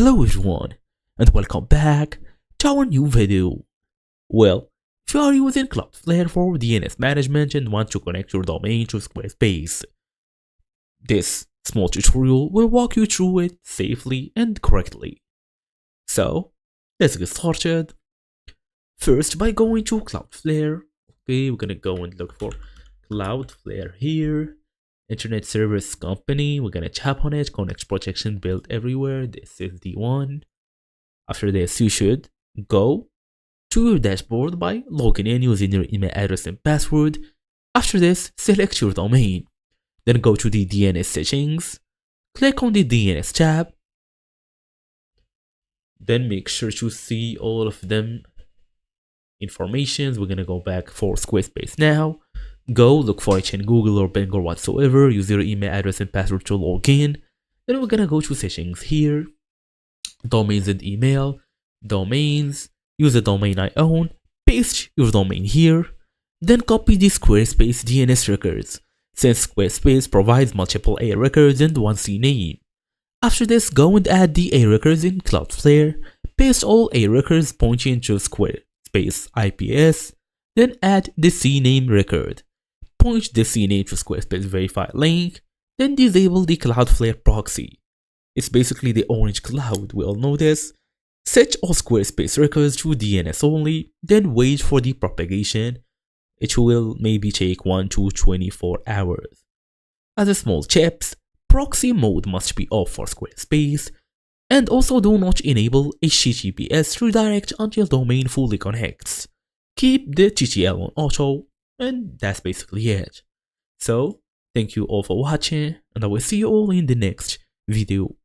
Hello everyone, and welcome back to our new video. Well, if you are using Cloudflare for DNS management and want to connect your domain to Squarespace, this small tutorial will walk you through it safely and correctly. So, let's get started. First, by going to Cloudflare. Okay, we're gonna go and look for Cloudflare here. Internet service company, we're gonna tap on it, connect protection built everywhere. This is the one. After this, you should go to your dashboard by logging in using your email address and password. After this, select your domain. Then go to the DNS settings, click on the DNS tab. Then make sure to see all of them informations. We're gonna go back for Squarespace now. Go look for it in Google or Bing or whatsoever. Use your email address and password to log in. Then we're gonna go to settings here. Domains and email. Domains. Use the domain I own. Paste your domain here. Then copy the Squarespace DNS records, since Squarespace provides multiple A records and one C name. After this, go and add the A records in Cloudflare. Paste all A records pointing to Squarespace IPS. Then add the C name record. Point the C name to Squarespace verify link. Then disable the Cloudflare proxy. It's basically the orange cloud, we all know this. Set all Squarespace records to DNS only, then wait for the propagation. It will maybe take 1 to 24 hours. As a small tips, proxy mode must be off for Squarespace, and also do not enable HTTPS redirect until domain fully connects. Keep the TTL on auto, and that's basically it. So, thank you all for watching, and I will see you all in the next video.